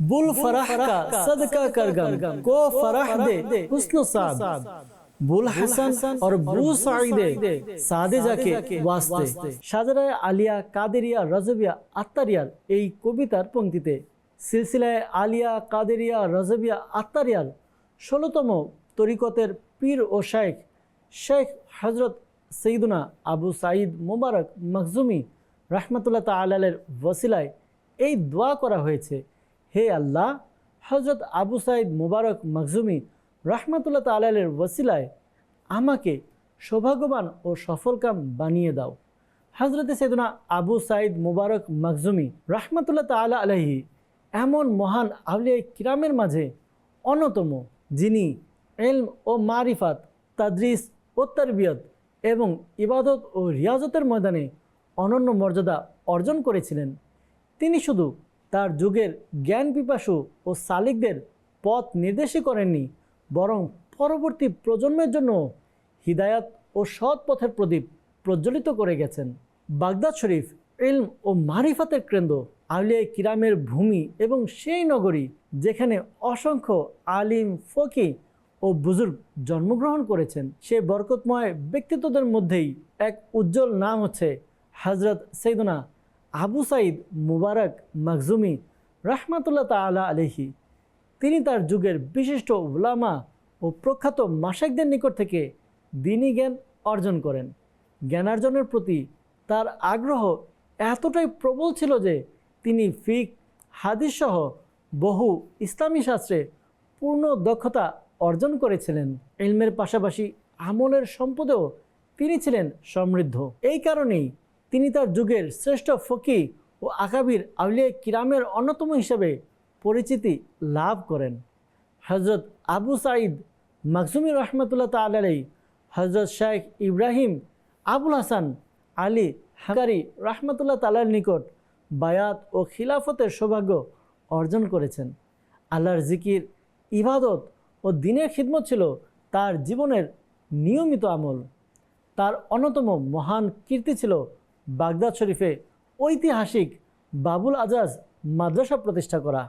Bull Farah का सदका कर गम को फराह दे हुस्न साद बुल हसन और बू साइदे सादे जाके वास्ते শাহজালাল আলিয়া কাদেরিয়া রজবিয়া আত্তারিয়ার এই কবিতার পংক্তিতে সিলসিলায় আলিয়া কাদেরিয়া রজবিয়া আত্তারিয়ার ১৬তম তরিকতের পীর ও শাইখ শেখ হযরত সৈয়দনা আবু সাঈদ মুবারক মখজুমি রাহমাতুল্লাহ তাআলা আলাইহির ওসিলায় এই দোয়া করা হয়েছে, হে আল্লাহ, হযরত আবু সাঈদ মুবারক মখজুমি রাহমাতুল্লাহ তাআলা আলাইহির ওসিলায় আমাকে সৌভাগ্যবান ও সফলকাম বানিয়ে দাও। হযরত সৈয়দনা আবু সাঈদ মুবারক মখজুমি রাহমাতুল্লাহ তাআলা আলাইহি এমন মহান আউলিয়া কিরামের মাঝে অন্যতম, যিনি ইলম ও মারিফাত, তাদরিস ও তারবিয়ত এবং ইবাদত ও রিয়াজতের ময়দানে অনন্য মর্যাদা অর্জন করেছিলেন। তিনি শুধু তার যুগের জ্ঞান পিপাসু ও সালিকদের পথ নির্দেশই করেননি, বরং পরবর্তী প্রজন্মের জন্য হিদায়াত ও সৎ পথের প্রদীপ প্রজ্বলিত করে গেছেন। বাগদাদ শরীফ ইলম ও মারিফাতের কেন্দ্র, আউলিয়া কিরামের ভূমি এবং সেই নগরী যেখানে অসংখ্য আলিম, ফকি ও বুজুর্গ জন্মগ্রহণ করেছেন। সেই বরকতময় ব্যক্তিত্বদের মধ্যেই এক উজ্জ্বল নাম হচ্ছে হযরত সৈয়দনা আবু সাঈদ মুবারক মখজুমি রাহমাতুল্লাহ তাআলা আলাইহি। তিনি তার যুগের বিশিষ্ট উলামা ও প্রখ্যাত মাশায়েখদের নিকট থেকে দ্বীনি জ্ঞান অর্জন করেন। জ্ঞানার্জনের প্রতি তার আগ্রহ এতটাই প্রবল ছিল যে তিনি ফিক, হাদিস সহ বহু ইসলামী শাস্ত্রে পূর্ণ দক্ষতা অর্জন করেছিলেন। ইলমের পাশাপাশি আমলের সম্পদেও তিনি ছিলেন সমৃদ্ধ। এই কারণেই তিনি তার যুগের শ্রেষ্ঠ ফকি ও আকাবির আউলিয়া কিরামের অন্যতম হিসেবে পরিচিতি লাভ করেন। হযরত আবু সাঈদ মখজুমি রাহমাতুল্লাহ তাআলা আলাইহি হযরত শেখ ইব্রাহিম আবুল হাসান আলী হাকারি রাহমাতুল্লাহ তাআলার নিকট বায়াত ও খিলাফতের সৌভাগ্য অর্জন করেছেন। আল্লাহর জিকির, ইবাদত ও দ্বীনের খিদমত ছিল তার জীবনের নিয়মিত আমল। তার অন্যতম মহান কীর্তি ছিল বাগদাদ শরীফে ঐতিহাসিক বাবুল আজাজ মাদ্রাসা প্রতিষ্ঠা করা।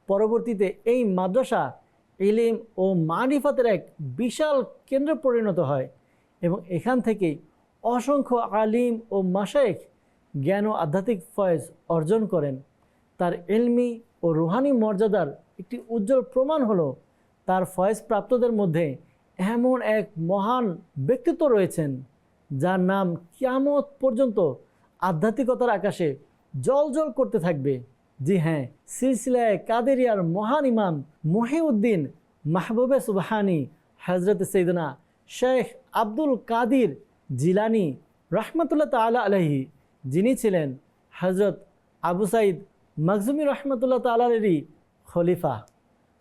পরবর্তীতে এই মাদ্রাসা ইলম ও মারিফাতের এক বিশাল কেন্দ্রে পরিণত হয় এবং এখান থেকেই অসংখ্য আলিম ও মাশায়েখ জ্ঞান ও আধ্যাত্মিক ফয়েজ অর্জন করেন। তার ইলমি ও রুহানি মর্যাদার একটি উজ্জ্বল প্রমাণ হলো তার ফয়েজ প্রাপ্তদের মধ্যে এমন এক মহান ব্যক্তিত্ব রয়েছেন যার নাম কিয়ামত পর্যন্ত আধ্যাত্মিকতার আকাশে জ্বলজ্বল করতে থাকবে। জি হ্যাঁ, সিলসিলায়ে কাদেরিয়ার মহান ইমাম মুহিউদ্দিন মাহবুবে সুবহানি হযরত সৈয়দনা শেখ আব্দুল কাদির জিলানি রাহমাতুল্লাহ তাআলা আলাইহি, যিনি ছিলেন হযরত আবু সাঈদ মখজুমি রাহমাতুল্লাহ তাআলা আলাইহি খলিফা।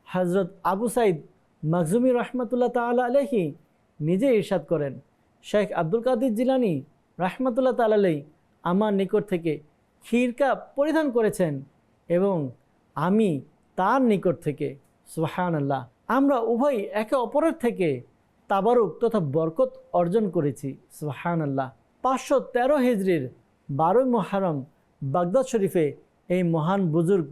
হযরত আবু সাঈদ মখজুমি রাহমাতুল্লাহ তাআলা আলাইহি নিজে ইরশাদ করেন, শেখ আব্দুল কাদির জিলানি রাহমাতুল্লাহ তাআলা আলাইহি আমার নিকট থেকে খিরকা পরিধান করেছেন এবং আমি তার নিকট থেকে, সুবহানাল্লাহ, আমরা উভয় একে অপরের থেকে তাবারুক তথা বরকত অর্জন করেছি। সুবহানাল্লাহ। 513 হিজরির 12 মুহররম বাগদাদ শরীফে এই মহান বুজুর্গ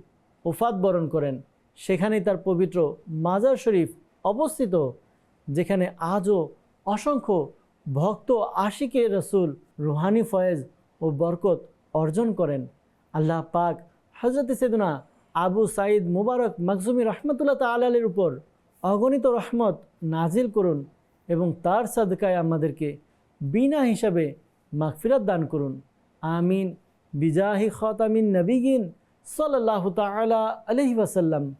ওফাত বরণ করেন। সেখানেই তার পবিত্র মাজার শরীফ অবস্থিত, যেখানে আজও অসংখ্য ভক্ত আশিকে রসুল রুহানি ফয়েজ ও বরকত অর্জন করেন। আল্লাহ পাক হযরত সৈয়দনা আবু সাঈদ মুবারক মখজুমি রাহমাতুল্লাহ তাআলা আলাইহির উপর অগণিত রহমত নাজিল করুন এবং তার সাদকায় আমাদেরকে বিনা হিসাবে মাগফিরাত দান করুন। আমিন বিজাহি খাতামিন নবিয়িন সাল্লাল্লাহু তাআলা আলাইহি ওয়াসাল্লাম।